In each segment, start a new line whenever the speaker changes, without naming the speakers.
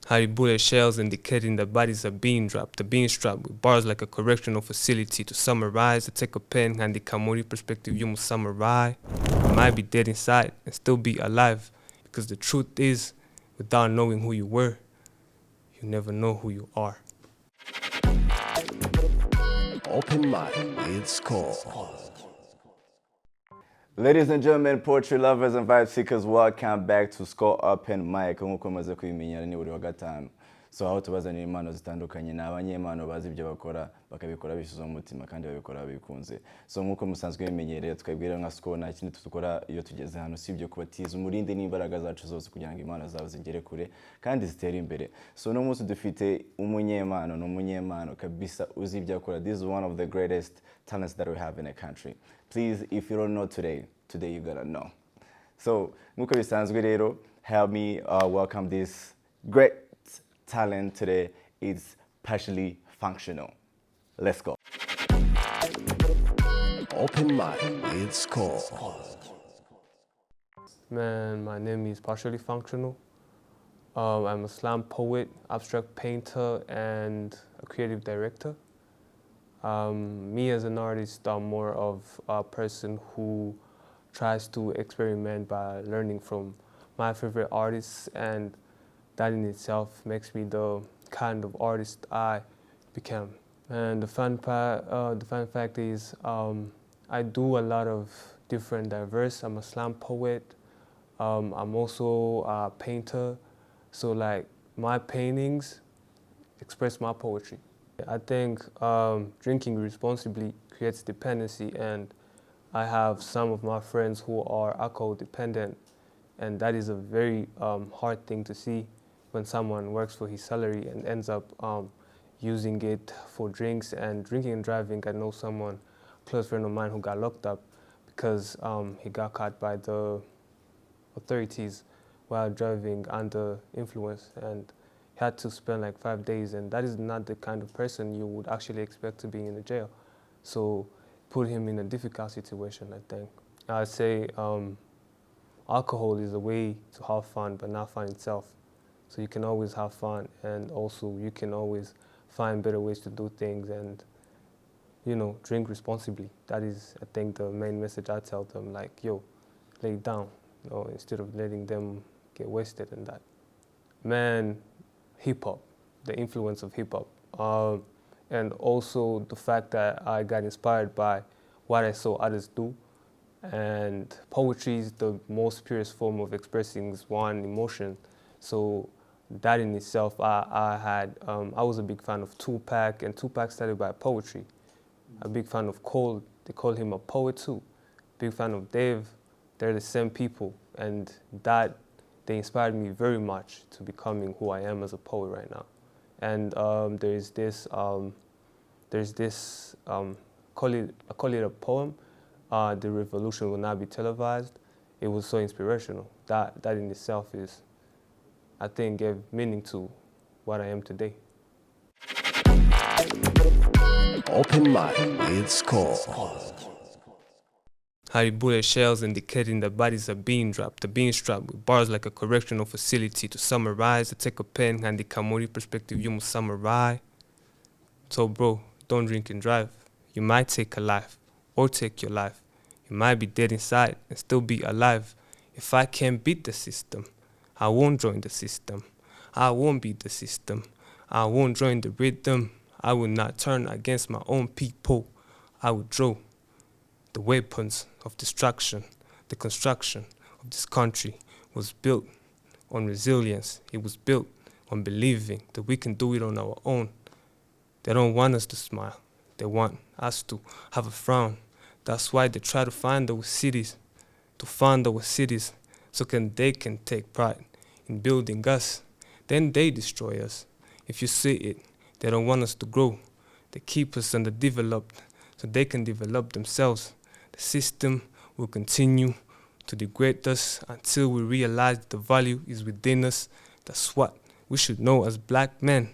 How the bullet shells indicating that bodies are being dropped, strapped with bars like a correctional facility. To summarize, to take a pen and the Kamori perspective, you must summarize. You might be dead inside and still be alive, because the truth is, without knowing who you were, you never know who you are.
Open Mic with SKOL.
Ladies and gentlemen, poetry lovers and vibe seekers, welcome back to SKOL Open Mic. Nk'uko mumaze kubimenyera ni buri wa gatanu. So aho tubazanira impano zitandukanye n'abanyempano bazi ibyo bakora bakabikora bishize mu mutima kandi babikora bikunze. So nk'uko musanzwe bimenyereye twebwira nka SKOL nta kindi dukora iyo tugeze hano sibyo kubatiza umurinde n'imbaraga zacu zose kugira ngo impano zawe zigere kure kandi zitere imbere. So no munsi dufite umunyempano kabisa uzi ibyo akora. This is one of the greatest talents that we have in a country. Please, if you don't know today you gotta know. So, nk'uko bisanzwe rero, help me welcome this great talent today. It's partially functional. Let's go.
Open Mic with SKOL.
Man, my name is Partially Functional. I'm a slam poet, abstract painter, and a creative director. Me as an artist, I'm more of a person who tries to experiment by learning from my favorite artists, and that in itself makes me the kind of artist I became. And the fun fact is, I do a lot of different diverse. I'm a slam poet. I'm also a painter. So like my paintings express my poetry. I think drinking responsibly creates dependency, and I have some of my friends who are alcohol dependent, and that is a very hard thing to see when someone works for his salary and ends up using it for drinks and drinking and driving. I know someone, a close friend of mine, who got locked up because he got caught by the authorities while driving under influence, and he had to spend like 5 days, and that is not the kind of person you would actually expect to be in a jail. So put him in a difficult situation, I think. I'd say alcohol is a way to have fun, but not fun itself. So you can always have fun, and also you can always find better ways to do things, and drink responsibly. That is, I think, the main message I tell them, like, yo, lay it down, instead of letting them get wasted in that. Man, hip-hop, the influence of hip-hop. And also the fact that I got inspired by what I saw others do. And poetry is the most purest form of expressing one emotion. So that in itself, I was a big fan of Tupac, and Tupac started by poetry. A big fan of Cole, they call him a poet too. Big fan of Dave, they're the same people. And that, they inspired me very much to becoming who I am as a poet right now. And there's this, I call it a poem, The Revolution Will Not Be Televised. It was so inspirational. That in itself is, I think, gave meaning to what I am today.
Open Mic with SKOL.
How the bullet shells indicating that bodies are being dropped, strapped with bars like a correctional facility. To summarize, to take a pen and the Kamori perspective, you must summarize. So bro, don't drink and drive. You might take a life, or take your life. You might be dead inside and still be alive. If I can't beat the system, I won't join the system. I won't beat the system. I won't join the rhythm. I will not turn against my own people. I will draw the weapons of destruction. The construction of this country was built on resilience. It was built on believing that we can do it on our own. They don't want us to smile. They want us to have a frown. That's why they try to find our cities, so they can take pride in building us. Then they destroy us. If you see it, they don't want us to grow. They keep us underdeveloped so they can develop themselves. The system will continue to degrade us until we realize the value is within us. That's what we should know as black men.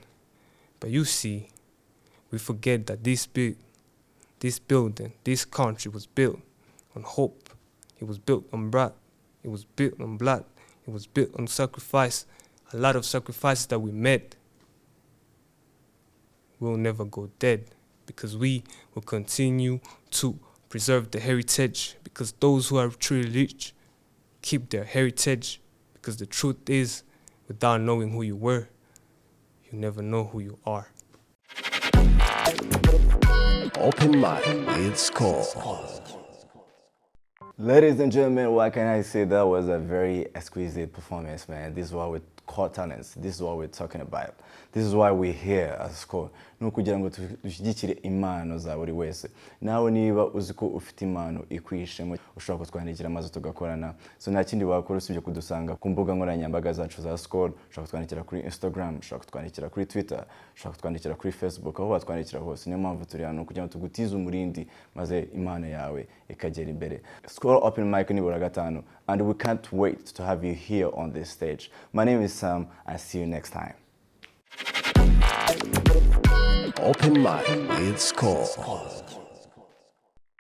But you see, we forget that this building, this country was built on hope. It was built on blood. It was built on blood. It was built on sacrifice. a lot of sacrifices that we made, we'll never go dead, because we will continue to preserve the heritage, because those who are truly rich keep their heritage, because the truth is, without knowing who you were, you never know who you are.
Open Mic with SKOL.
Ladies and gentlemen, what can I say? That was a very exquisite performance, man. This is why we're core talents. This is what we're talking about. This is why we're here as SKOL. Ni ukugira ngo dushyigikire impano za buri wese. Nawe niba uzi ko ufite impano ikwishemo, ushobora kutwandikira maze tugakorana. So nta kindi wakora usibye kudusanga ku mbuga nkoranyambaga zacu za SKOL. Ushobora kutwandikira kuri Instagram, ushobora kutwandikira kuri Twitter, ushobora kutwandikira kuri Facebook, aho watwandikira hose. Niyo mpamvu turi hano kugira ngo tugutize umurindi maze impano yawe ikagera imbere. SKOL Open Mic ni buri gatanu, and we can't wait to have you here on this stage. My name is Sam, and see you next time.
Open Mic with SKOL.